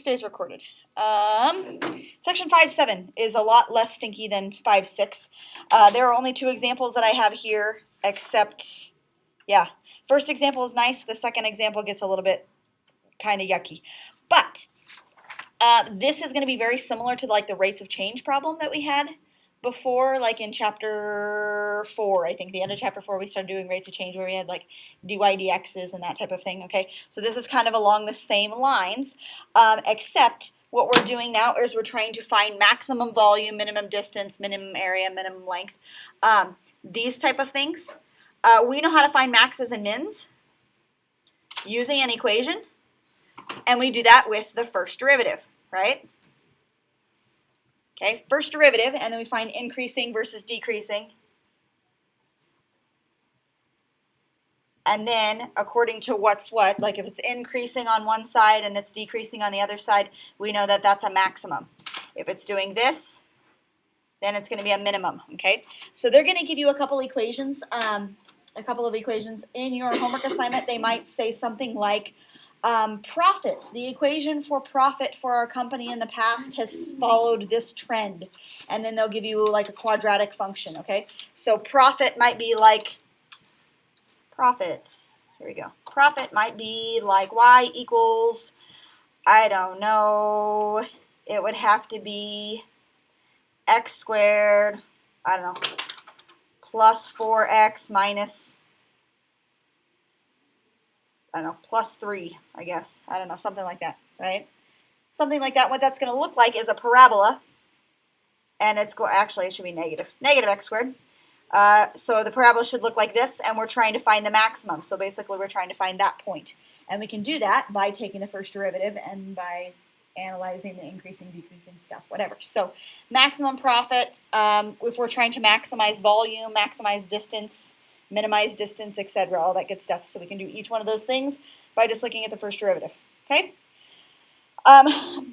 stays recorded. Section 5.7 is a lot less stinky than 5.6. There are only two examples that I have here, except, yeah, first example is nice. The second example gets a little bit kind of yucky. But this is going to be very similar to like the rates of change problem that we had before, like in chapter 4, I think, the end of chapter 4, we started doing rates of change where we had like dy dx's and that type of thing, okay? So this is kind of along the same lines, except what we're doing now is we're trying to find maximum volume, minimum distance, minimum area, minimum length, these type of things. We know how to find maxes and mins using an equation, and we do that with the first derivative, right? Okay, first derivative, and then we find increasing versus decreasing. And then, according to what's what, like if it's increasing on one side and it's decreasing on the other side, we know that that's a maximum. If it's doing this, then it's going to be a minimum, okay? So they're going to give you a couple equations, in your homework assignment. They might say something like, profit, the equation for profit for our company in the past has followed this trend. And then they'll give you like a quadratic function, okay? So profit might be like, here we go. Profit might be like y equals, I don't know, it would have to be x squared, I don't know, plus 4x minus, I don't know, plus 3, I guess. I don't know, something like that, right? Something like that. What that's going to look like is a parabola, and actually it should be negative x squared. So the parabola should look like this, and we're trying to find the maximum. So basically we're trying to find that point. And we can do that by taking the first derivative and by analyzing the increasing, decreasing stuff, whatever. So maximum profit, if we're trying to maximize volume, maximize distance, minimize distance, etc., all that good stuff. So we can do each one of those things by just looking at the first derivative, okay?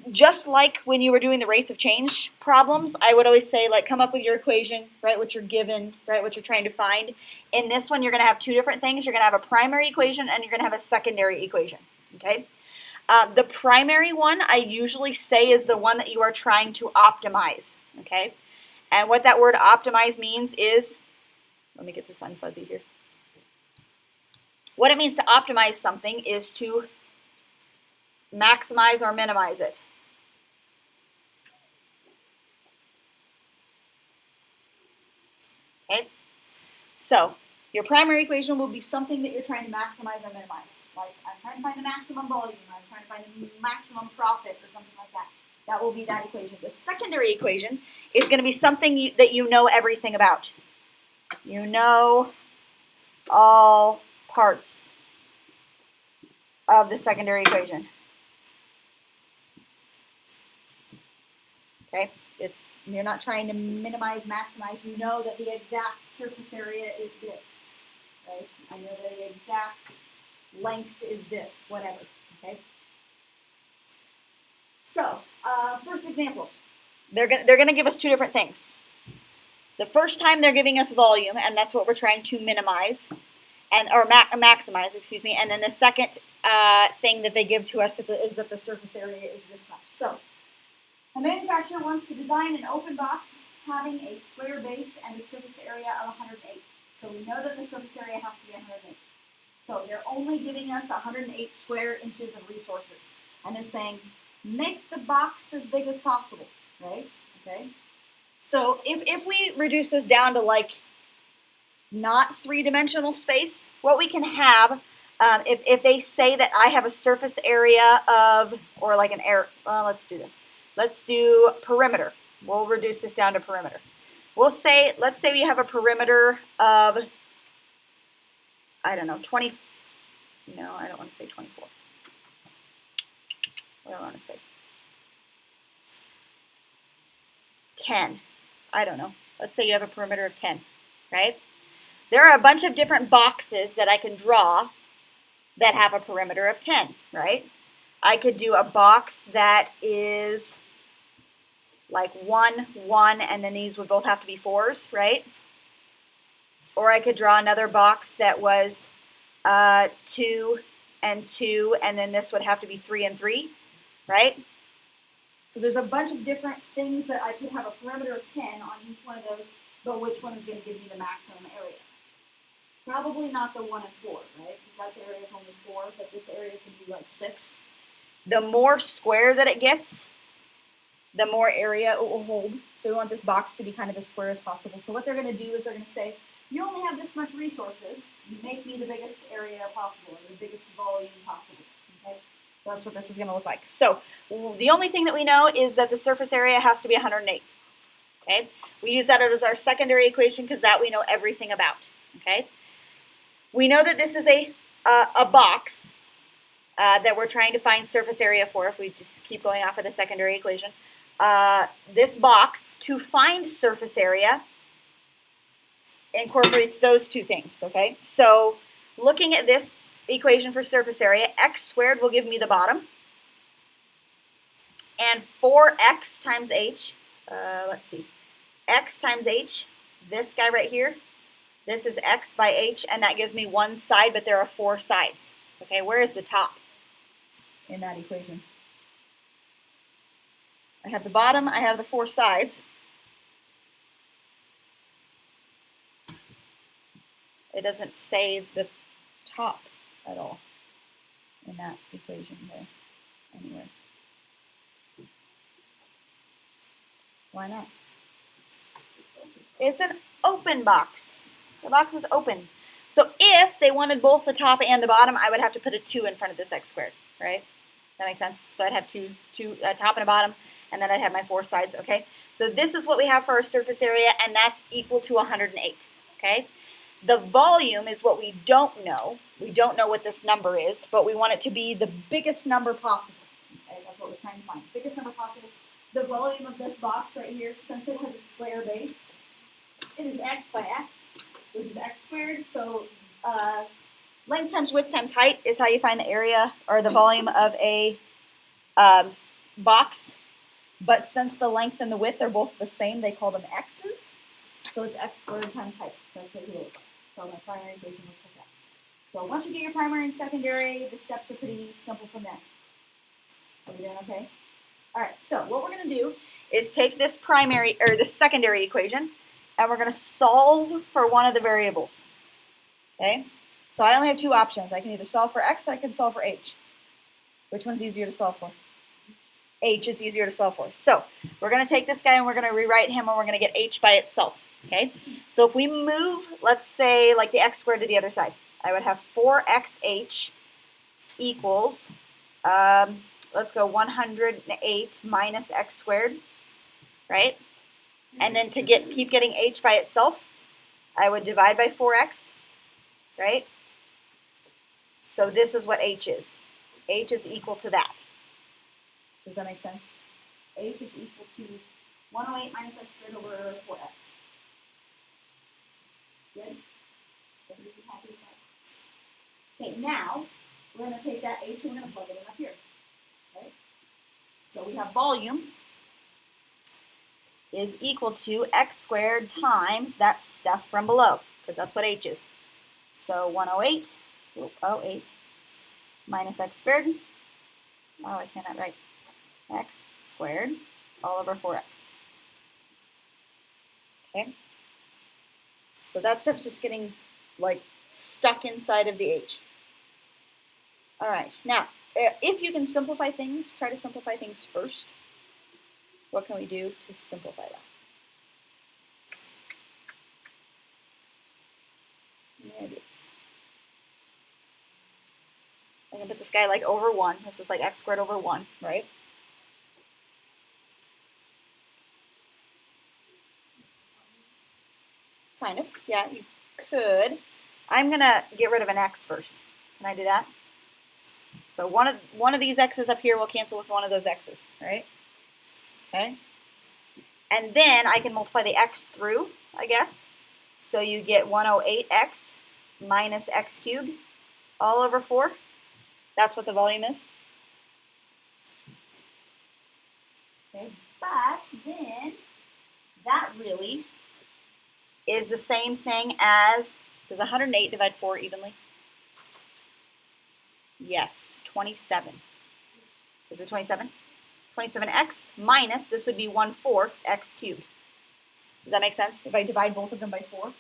Just like when you were doing the rates of change problems, I would always say, like, come up with your equation, write what you're given, write what you're trying to find. In this one, you're going to have two different things. You're going to have a primary equation and you're going to have a secondary equation, okay? The primary one, I usually say, is the one that you are trying to optimize, okay? And what that word optimize means is, let me get this unfuzzy here. What it means to optimize something is to maximize or minimize it. Okay? So, your primary equation will be something that you're trying to maximize or minimize. Like, I'm trying to find the maximum volume, I'm trying to find the maximum profit, or something like that. That will be that equation. The secondary equation is going to be something that you know everything about. You know all parts of the secondary equation. Okay? You're not trying to minimize, maximize. You know that the exact surface area is this. Right? I know that the exact length is this, whatever. Okay? So, first example. They're gonna give us two different things. The first time they're giving us volume, and that's what we're trying to minimize, or maximize, excuse me. And then the second thing that they give to us is that the surface area is this much. So, a manufacturer wants to design an open box having a square base and a surface area of 108. So we know that the surface area has to be 108. So they're only giving us 108 square inches of resources. And they're saying, make the box as big as possible, right? Okay. So if we reduce this down to like not three-dimensional space, what we can have, if they say that I have a surface area of, or like an area, let's do this. Let's do perimeter. We'll reduce this down to perimeter. Let's say we have a perimeter of, I don't know, 20, no, I don't want to say 24. What do I want to say? 10. I don't know. Let's say you have a perimeter of 10, right? There are a bunch of different boxes that I can draw that have a perimeter of 10, right? I could do a box that is like 1, 1, and then these would both have to be 4s, right? Or I could draw another box that was 2 and 2, and then this would have to be 3 and 3, right? So there's a bunch of different things that I could have a perimeter of 10 on each one of those, but which one is going to give me the maximum area? Probably not the 1 and 4, right? Because that area is only 4, but this area is going to be like 6. The more square that it gets, the more area it will hold. So we want this box to be kind of as square as possible. So what they're going to do is they're going to say, you only have this much resources. Make me the biggest area possible, or the biggest volume possible. Okay? That's what this is going to look like. So the only thing that we know is that the surface area has to be 108. Okay? We use that as our secondary equation because that we know everything about. Okay? We know that this is a box that we're trying to find surface area for if we just keep going off of the secondary equation. This box, to find surface area, incorporates those two things, okay? So looking at this equation for surface area, x squared will give me the bottom, and 4x times h, let's see, x times h, this guy right here, this is x by h, and that gives me one side, but there are 4 sides. Okay, where is the top in that equation? I have the bottom, I have the 4 sides. It doesn't say the top at all in that equation there anywhere. Why not? It's an open box. The box is open. So if they wanted both the top and the bottom, I would have to put a 2 in front of this x squared, right? That makes sense? So I'd have a top and a bottom, and then I'd have my 4 sides, okay? So this is what we have for our surface area, and that's equal to 108, okay? The volume is what we don't know. We don't know what this number is, but we want it to be the biggest number possible. Okay, that's what we're trying to find. Biggest number possible. The volume of this box right here, since it has a square base, it is x by x, which is x squared. So length times width times height is how you find the area or the volume of a box. But since the length and the width are both the same, they call them x's. So it's x squared times height. That's what it is. So my primary equation looks like that. So once you get your primary and secondary, the steps are pretty simple from there. Are we doing okay? All right, so what we're going to do is take this primary or this secondary equation, and we're going to solve for one of the variables. Okay? So I only have 2 options. I can either solve for x, or I can solve for h. Which one's easier to solve for? H is easier to solve for. So we're going to take this guy and we're going to rewrite him, and we're going to get h by itself. Okay? So if we move, let's say, like the x squared to the other side, I would have 4xh equals, let's go 108 minus x squared, right? And then to keep getting h by itself, I would divide by 4x, right? So this is what h is. H is equal to that. Does that make sense? H is equal to 108 minus x squared over 4x. Good? Everybody happy with that? Okay, now we're going to take that h and we're going to plug it in up here. Okay? So we have volume is equal to x squared times that stuff from below, because that's what h is. So 108, 08 minus x squared. Oh, I cannot write. X squared all over 4x. Okay? So that stuff's just getting like stuck inside of the h. All right, now, if you can simplify things, try to simplify things first. What can we do to simplify that? Any ideas? I'm going to put this guy like over 1. This is like x squared over 1, right? Kind of. Yeah, you could. I'm going to get rid of an x first. Can I do that? So one of these x's up here will cancel with one of those x's, right? Okay. And then I can multiply the x through, I guess. So you get 108x minus x cubed all over 4. That's what the volume is. Okay, but then that really is the same thing as, does 108 divide 4 evenly? Yes, 27. Is it 27? 27x minus, this would be 1/4 x cubed. Does that make sense? If I divide both of them by 4.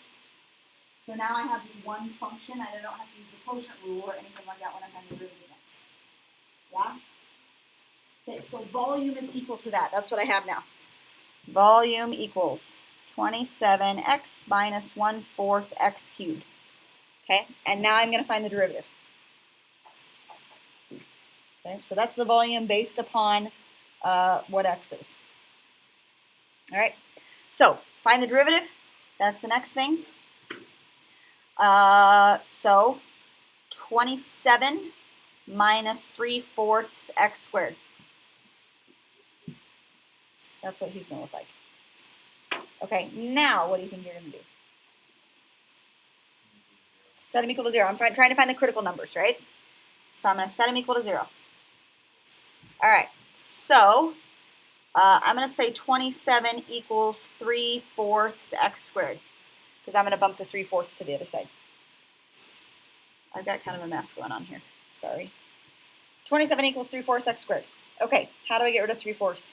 So now I have just one function, and I don't have to use the quotient rule or anything like that when I'm having the derivative next. Yeah? Okay, so volume is equal to that. That's what I have now. Volume equals 27x minus 1/4 x cubed. Okay, and now I'm going to find the derivative. Okay, so that's the volume based upon what x is. All right, so find the derivative. That's the next thing. So 27 minus 3/4 x squared. That's what he's going to look like. Okay, now what do you think you're going to do? Set him equal to 0. I'm trying to find the critical numbers, right? So I'm going to set him equal to 0. All right, so I'm going to say 27 equals 3/4 x squared, because I'm going to bump the 3/4 to the other side. I've got kind of a mess going on here. Sorry. 27 equals 3/4 x squared. Okay, how do I get rid of 3/4?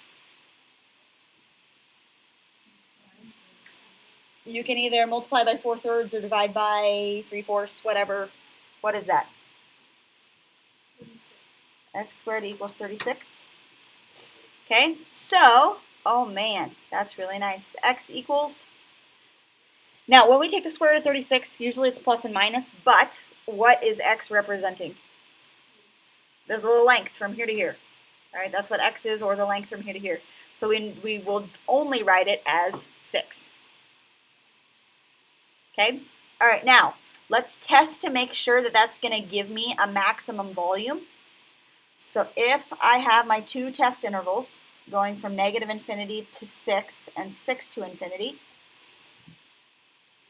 You can either multiply by 4/3 or divide by 3/4, whatever. What is that? 36. X squared equals 36. Okay, so, oh man, that's really nice. X equals, now when we take the square root of 36, usually it's plus and minus, but what is X representing? The length from here to here. All right, that's what X is, or the length from here to here. So we will only write it as 6. Okay, all right, now let's test to make sure that that's going to give me a maximum volume. So if I have my two test intervals going from -infinity to 6 and 6 to infinity,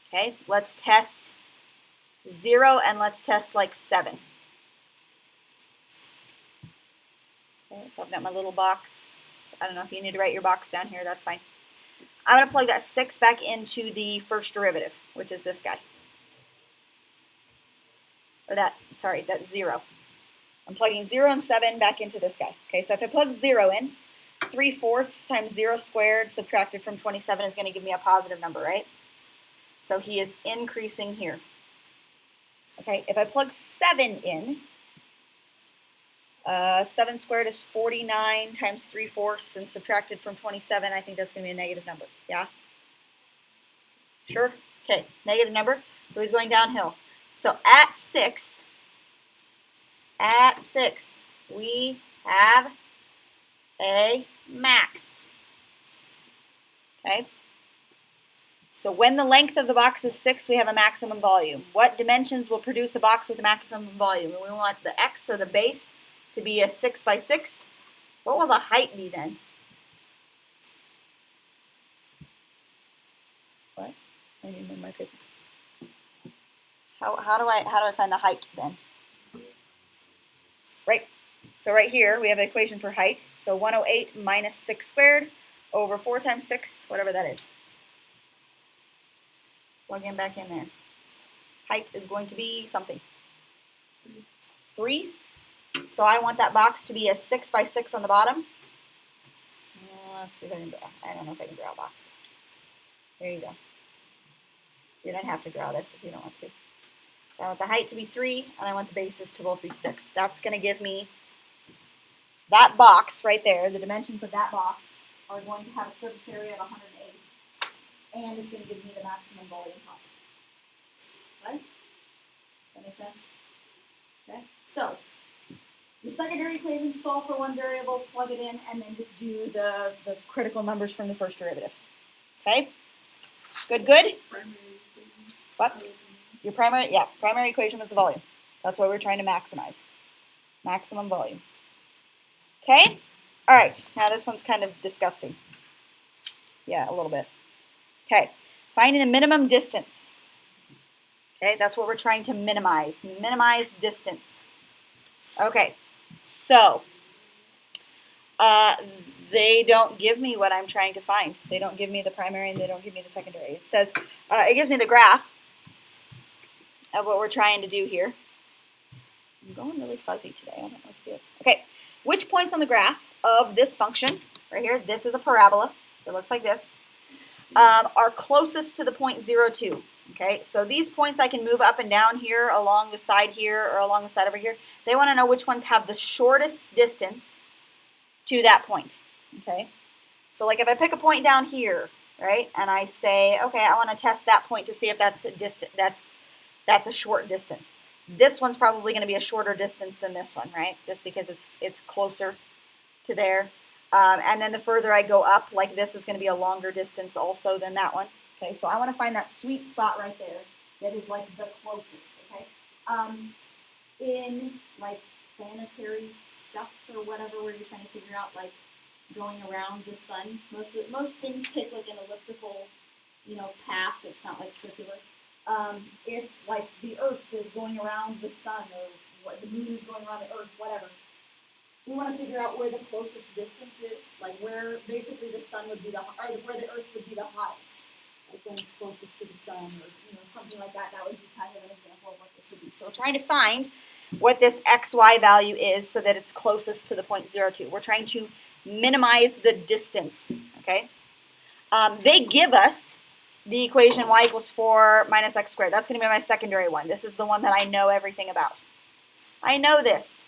okay, let's test 0 and let's test like 7. Okay, so I've got my little box. I don't know if you need to write your box down here, that's fine. I'm going to plug that 6 back into the first derivative, which is this guy. Or that, sorry, that's 0. I'm plugging 0 and 7 back into this guy. Okay, so if I plug 0 in, 3/4 times 0 squared subtracted from 27 is going to give me a positive number, right? So he is increasing here. Okay, if I plug 7 in, 7 squared is 49 times 3/4 and subtracted from 27, I think that's going to be a negative number. Yeah? Sure? Okay, negative number. So he's going downhill. So at 6, we have a max. Okay? So when the length of the box is 6, we have a maximum volume. What dimensions will produce a box with a maximum volume? We want the x, or the base, to be a 6 by 6. What will the height be then? What? I didn't remember my paper. How do I find the height then? Right. So right here we have the equation for height. So 108 minus 6 squared over 4 times 6, whatever that is. Plug in back in there. Height is going to be something. 3. So I want that box to be a 6 by 6 on the bottom. Let's see if I can draw. I don't know if I can draw a box. There you go. You don't have to draw this if you don't want to. So I want the height to be 3, and I want the bases to both be 6. That's going to give me that box right there. The dimensions of that box are going to have a surface area of 108, and it's going to give me the maximum volume possible. Right? Does that make sense? Okay. So the secondary equation, solve for one variable, plug it in, and then just do the critical numbers from the first derivative. Okay? Good, good? What? Your primary equation was the volume. That's what we're trying to maximize. Maximum volume. Okay? All right. Now this one's kind of disgusting. Yeah, a little bit. Okay. Finding the minimum distance. Okay, that's what we're trying to minimize. Minimize distance. Okay. So, they don't give me what I'm trying to find. They don't give me the primary and they don't give me the secondary. It says, it gives me the graph of what we're trying to do here. I'm going really fuzzy today. I don't know what to do. Okay. Which points on the graph of this function right here, this is a parabola, it looks like this, are closest to the point 0, 2. Okay, so these points I can move up and down here, along the side here, or along the side over here. They want to know which ones have the shortest distance to that point. Okay, so like if I pick a point down here, right, and I say, okay, I want to test that point to see if that's a that's a short distance. This one's probably going to be a shorter distance than this one, right? Just because it's closer to there. And then the further I go up, like this is going to be a longer distance also than that one. Okay, so I want to find that sweet spot right there that is like the closest. Okay, in like planetary stuff or whatever, where you're trying to figure out like going around the sun, most things take like an elliptical, path. It's not like circular. If like the Earth is going around the sun, or what the moon is going around the Earth, whatever. We want to figure out where the closest distance is, like where basically the sun would be or where the Earth would be the hottest, like when it's closest to the sun, or something like that. That would be kind of an example of what this would be. So we're trying to find what this xy value is so that it's closest to the point 0, 2. We're trying to minimize the distance. Okay. They give us the equation y equals 4 minus x squared. That's going to be my secondary one. This is the one that I know everything about. I know this.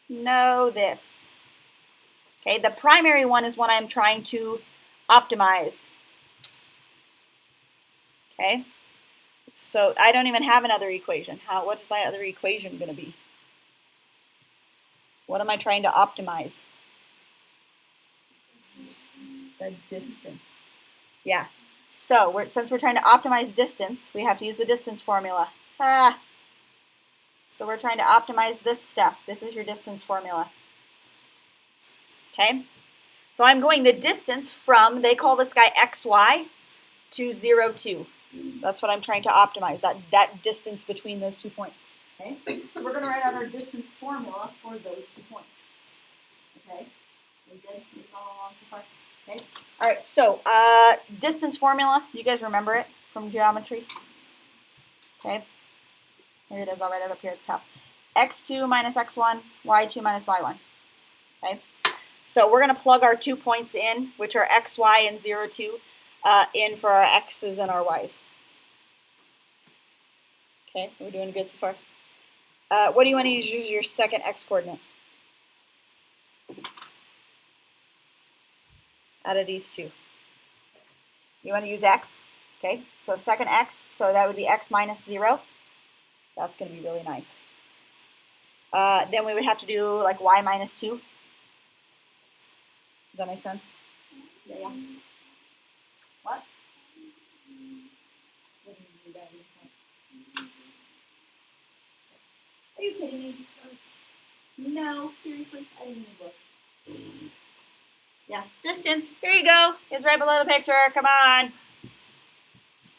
Know this. Okay, the primary one is one I'm trying to optimize. Okay, so I don't even have another equation. What is my other equation going to be? What am I trying to optimize? The distance. Yeah, so since we're trying to optimize distance, we have to use the distance formula. So we're trying to optimize this stuff. This is your distance formula. Okay? So I'm going the distance from, they call this guy xy, to 0, 2. That's what I'm trying to optimize, that distance between those 2 points. Okay? So we're going to write out our distance formula for those 2 points. Okay? We good? We follow along so far? Okay? All right, so distance formula, you guys remember it from geometry? Okay? Here it is, I'll write it up here at the top. x2 minus x1, y2 minus y1. Okay? So we're going to plug our 2 points in, which are xy and 0, 2, in for our x's and our y's. Okay, we're doing good so far. What do you want to use as your second x coordinate? Out of these two. You want to use x. Okay, so second x, so that would be x minus 0. That's going to be really nice. Then we would have to do like y minus 2. Does that make sense? Yeah. What? Are you kidding me? No, seriously, I didn't even look. Yeah, distance. Here you go. It's right below the picture. Come on.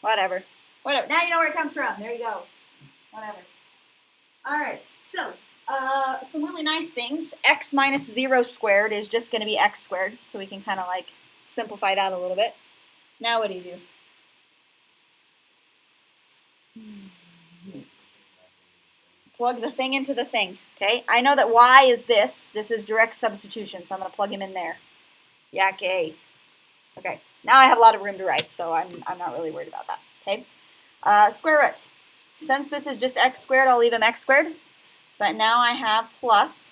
Whatever. Now you know where it comes from. There you go. Whatever. All right. So, some really nice things. X minus 0 squared is just going to be x squared. So we can kind of like simplify that a little bit. Now what do you do? Plug the thing into the thing. Okay. I know that y is this. This is direct substitution. So I'm going to plug him in there. Yay. Okay. Now I have a lot of room to write. So I'm not really worried about that. Okay. Square root. Since this is just x squared, I'll leave him x squared. But now I have plus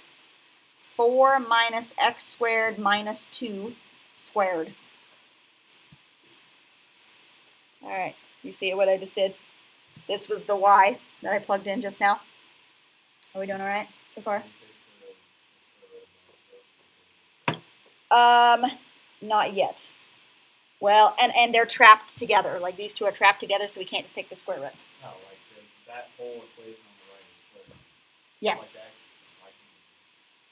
4 minus x squared minus 2 squared. All right, you see what I just did? This was the y that I plugged in just now. Are we doing all right so far? Not yet. Well, and they're trapped together. Like these two are trapped together, so we can't just take the square root. No, like that whole equation on the right is square. Yes. Like that,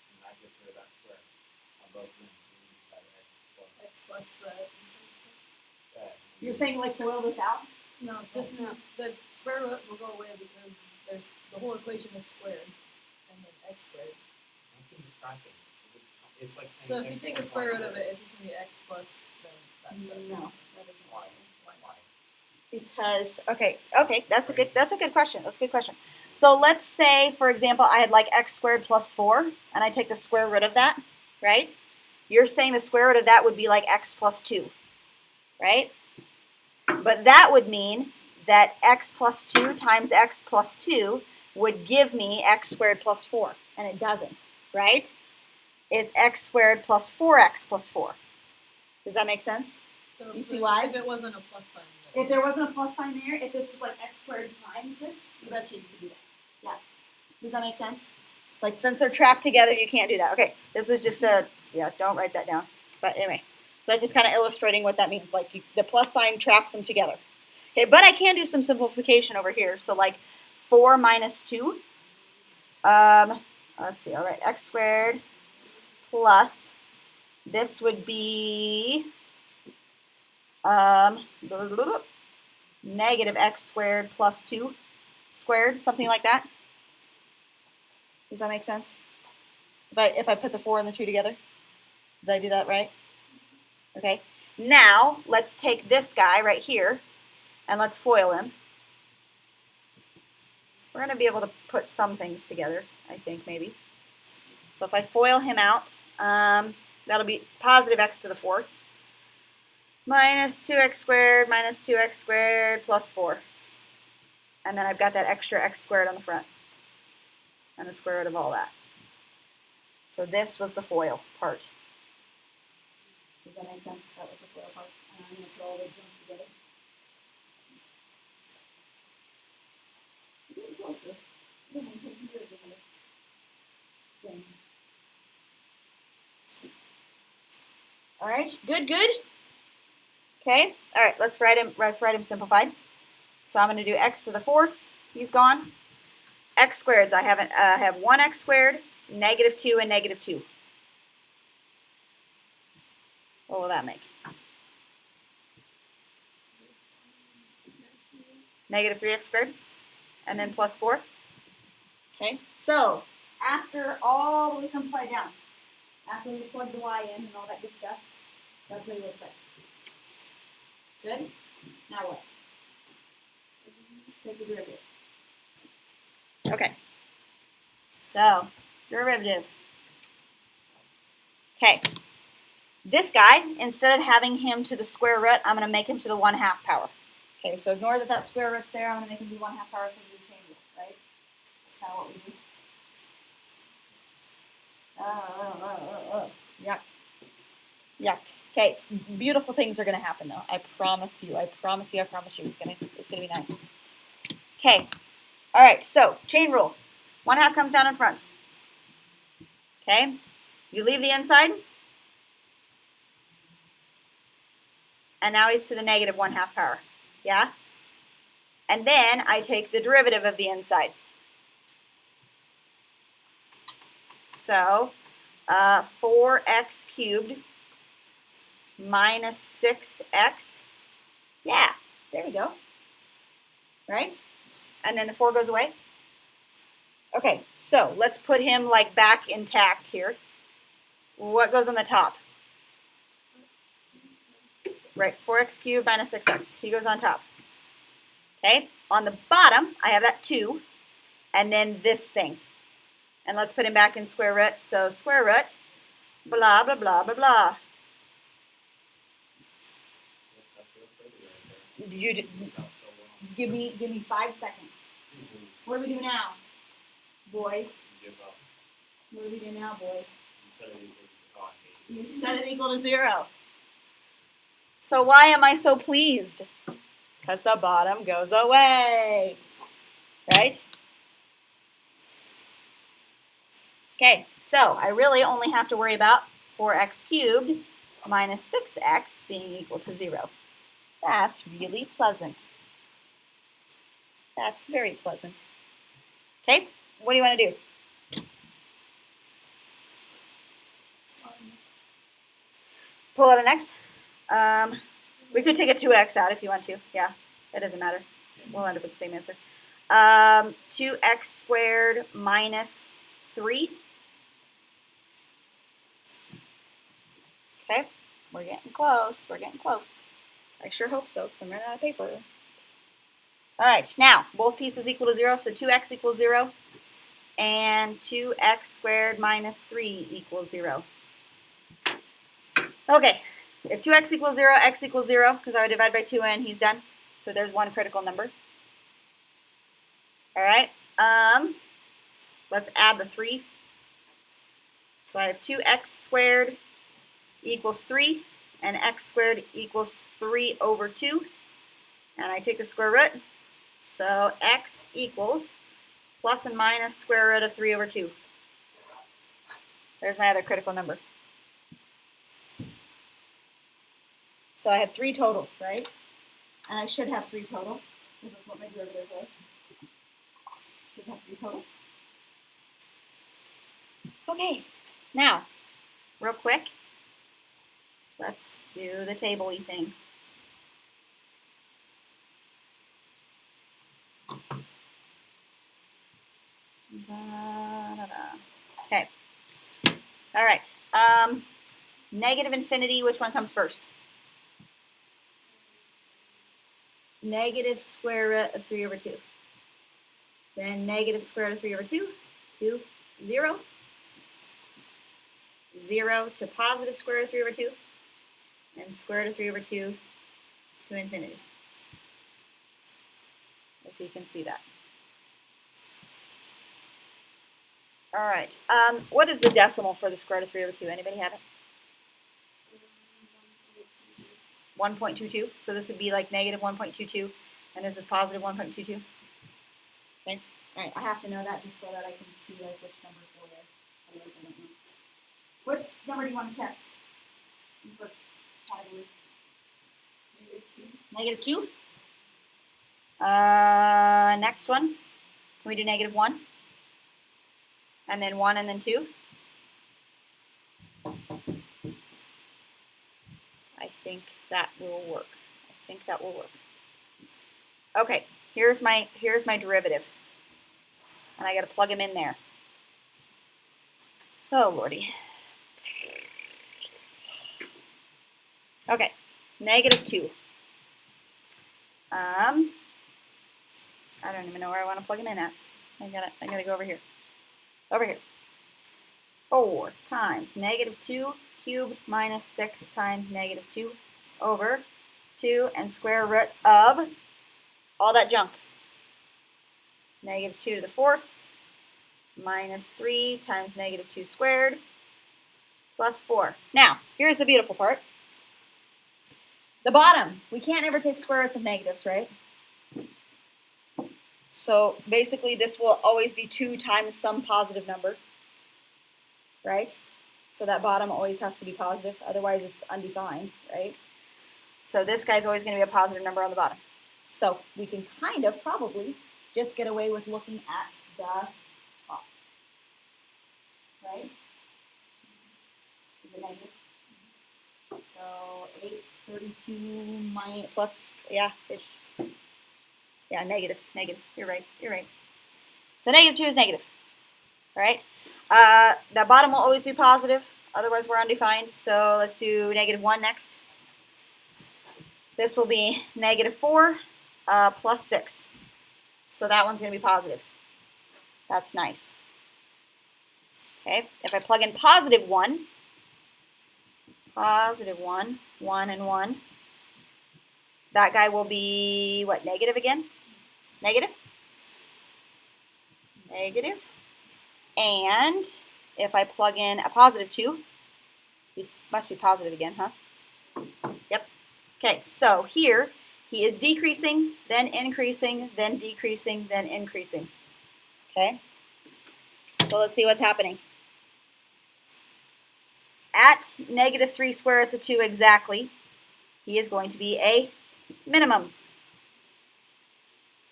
and I get rid of that square on both ends. X plus the. That. You're saying like FOIL this out? No, just no. The square root will go away because the whole equation is squared, and then x squared. I can just type it. It's like saying So if you take the square root of it, it's just gonna be x plus the. No, that isn't Why? Why? Because okay, that's a good question. That's a good question. So let's say, for example, I had like x squared plus 4, and I take the square root of that. right? You're saying the square root of that would be like x plus 2, right? But that would mean that x plus 2 times x plus 2 would give me x squared plus 4, and it doesn't, right? It's x squared plus 4x plus 4. Does that make sense? So You see why? If it wasn't a plus sign there. If there wasn't a plus sign there, if this was like x squared times this, you betcha you could do that. Yeah. Does that make sense? Like, since they're trapped together, you can't do that. Okay, this was just a, yeah, don't write that down. But anyway, so that's just kind of illustrating what that means. Like, the plus sign traps them together. Okay, but I can do some simplification over here. So, like, 4 minus 2. Let's see, all right, x squared plus, this would be negative x squared plus 2 squared, something like that. Does that make sense? If I put the 4 and the 2 together? Did I do that right? Okay. Now, let's take this guy right here, and let's FOIL him. We're going to be able to put some things together, I think, maybe. So if I FOIL him out, that'll be positive x to the 4th. Minus 2x squared minus 2x squared plus 4. And then I've got that extra x squared on the front. And the square root of all that. So this was the FOIL part. Does that make sense? That was the FOIL part. And I'm going to put all the junk together. Getting closer. All right, good, good. Okay, all right, let's write him simplified. So I'm going to do x to the 4th. He's gone. X squareds, I have 1x squared, negative 2, and negative 2. What will that make? Negative 3x squared, and then plus 4. Okay, so after all the way simplified down, after we plug the y in and all that good stuff, that's what it looks like. Good? Now what? Take the derivative. Okay. So, derivative. Okay. This guy, instead of having him to the square root, I'm going to make him to the 1/2 power. Okay, so ignore that square root's there. I'm going to make him do 1/2 power so we do chain rule, right? That's kind of what we do. Yuck. Yuck. Okay, beautiful things are going to happen, though. I promise you. I promise you. I promise you. It's gonna be nice. Okay. All right. So chain rule. 1/2 comes down in front. Okay. You leave the inside, and now he's to the negative 1/2 power. Yeah. And then I take the derivative of the inside. So 4x cubed minus 6x. Yeah, there we go. Right? And then the 4 goes away. Okay, so let's put him like back intact here. What goes on the top? Right, 4x cubed minus 6x. He goes on top. Okay, on the bottom, I have that 2, and then this thing. And let's put him back in square root. So square root, blah, blah, blah, blah, blah. You give me 5 seconds. What do we do now, boy? What do we do now, boy? You set it equal to 0. So why am I so pleased? Because the bottom goes away, right? Okay, so I really only have to worry about 4x cubed minus 6x being equal to 0. That's really pleasant. That's very pleasant. Okay, what do you want to do? Pull out an x. We could take a 2x out if you want to. Yeah, that doesn't matter. We'll end up with the same answer. 2x squared minus 3. Okay, we're getting close. We're getting close. I sure hope so, because I'm running out of paper. All right, now, both pieces equal to 0, so 2x equals 0, and 2x squared minus 3 equals 0. Okay, if 2x equals 0, x equals 0, because I would divide by 2 and he's done. So there's one critical number. All right, let's add the 3. So I have 2x squared equals 3, and x squared equals 3 over 2. And I take the square root. So x equals plus and minus square root of 3 over 2. There's my other critical number. So I have 3 total, right? And I should have 3 total. This is what my derivative was. Should have 3 total. Okay, now, real quick, let's do the table-y thing. Okay. All right. Negative infinity, which one comes first? Negative square root of 3 over 2. Then negative square root of 3 over 2, 2, 0. 0 to positive square root of 3 over 2. And square root of 3 over 2 to infinity. If you can see that. All right. What is the decimal for the square root of 3 over 2? Anybody have it? 1.22. So this would be like negative 1.22, and this is positive 1.22. Okay. All right. I have to know that just so that I can see like which numbers go where. Otherwise, I don't know. What number do you want to test? First category. Negative 2. Next one. Can we do negative 1? And then 1 and then 2. I think that will work. Okay, here's my derivative. And I got to plug him in there. Oh, Lordy. Okay, negative 2. I don't even know where I want to plug him in at. I gotta go over here. Over here. 4 times negative 2 cubed minus 6 times negative 2 over 2 and square root of all that junk. Negative 2 to the 4th minus 3 times negative 2 squared plus 4. Now, here's the beautiful part. The bottom, we can't ever take square roots of negatives, right? So basically this will always be 2 times some positive number, right? So that bottom always has to be positive, otherwise it's undefined, right? So this guy's always going to be a positive number on the bottom. So we can kind of probably just get away with looking at the top, right? Is it negative? So 832 minus plus, yeah, ish. Yeah, negative. You're right. So negative 2 is negative. All right. That bottom will always be positive. Otherwise, we're undefined. So let's do negative 1 next. This will be negative 4 plus 6. So that one's going to be positive. That's nice. Okay. If I plug in positive 1, 1 and 1, that guy will be, what, negative again? Negative. And if I plug in a positive 2, he must be positive again, huh? Yep. Okay, so here he is decreasing, then increasing, then decreasing, then increasing. Okay? So let's see what's happening. At negative 3 square roots of 2 exactly, he is going to be a minimum.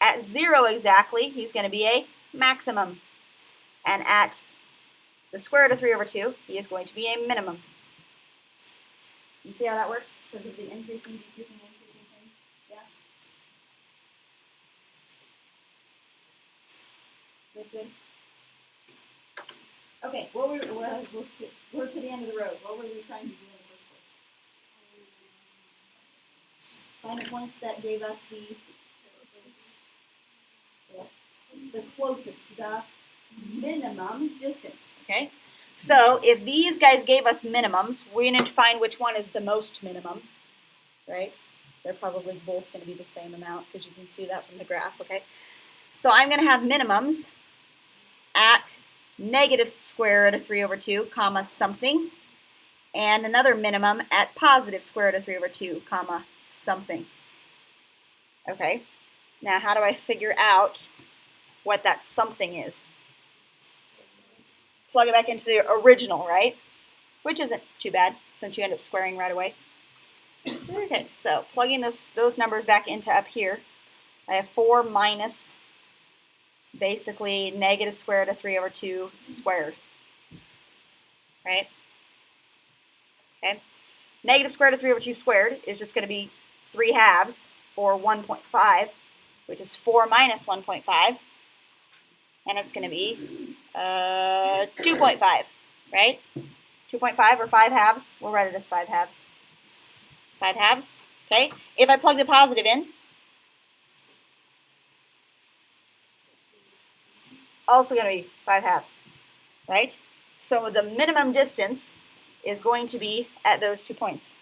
At 0 exactly, he's going to be a maximum. And at the square root of 3 over 2, he is going to be a minimum. You see how that works? Because of the increasing, decreasing things? Yeah? Good. Okay, we're to the end of the road. What were we trying to do in the first place? Find the points that gave us the closest, the minimum distance, okay? So if these guys gave us minimums, we need to find which one is the most minimum, right? They're probably both going to be the same amount because you can see that from the graph, okay? So I'm going to have minimums at negative square root of 3 over 2, comma, something, and another minimum at positive square root of 3 over 2, comma, something. Okay, now how do I figure out what that something is? Plug it back into the original, right? Which isn't too bad since you end up squaring right away. Okay, so plugging those numbers back into up here, I have 4 minus basically negative square root of 3 over 2 squared, right? Okay, negative square root of 3 over 2 squared is just going to be 3 halves, or 1.5, which is 4 minus 1.5, and it's going to be 2.5, right? 2.5 or 5 halves, we'll write it as 5 halves. 5 halves, okay? If I plug the positive in, also going to be 5 halves, right? So the minimum distance is going to be at those 2 points.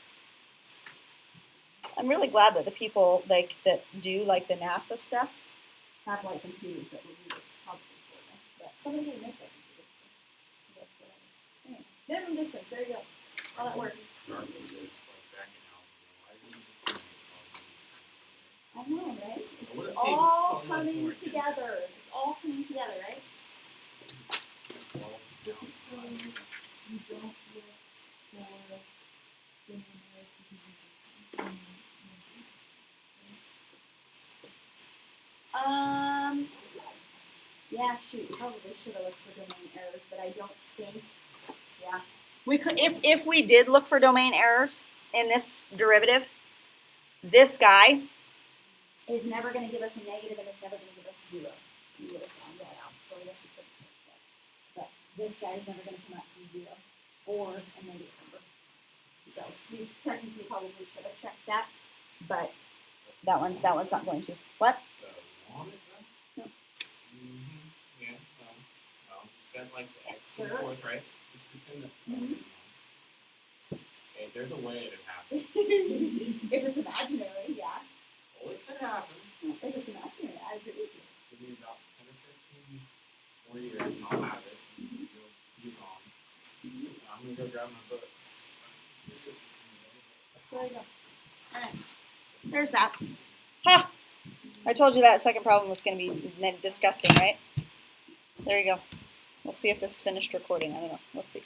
I'm really glad that the people that do like the NASA stuff have like computers that will do this probably for them. But somebody can make that computer. Anyway, minimum distance, there you go. How that works. I know, right? It's just all coming together. It's all coming together, right? You don't look for yeah, shoot, we probably should have looked for domain errors, but I don't think, yeah. We could, if we did look for domain errors in this derivative, this guy is never going to give us a negative and it's never going to give us 0. We would have found that out, so I guess we couldn't check that. But this guy is never going to come out to be 0 or a negative number. So we technically probably should have checked that, but that one's not going to. What? No. Yeah. Set like the x to the fourth, right? Just pretend that. Okay, there's a way it happens. If it's imaginary, yeah. Well, it could happen. If it's imaginary, I agree with you. Give me about 10 or 15 more years and I'll have it. You'll be gone. I'm going to go grab my book. There you go. Alright. There's that. Ha! I told you that second problem was going to be disgusting, right? There you go. We'll see if this finished recording. I don't know. We'll see.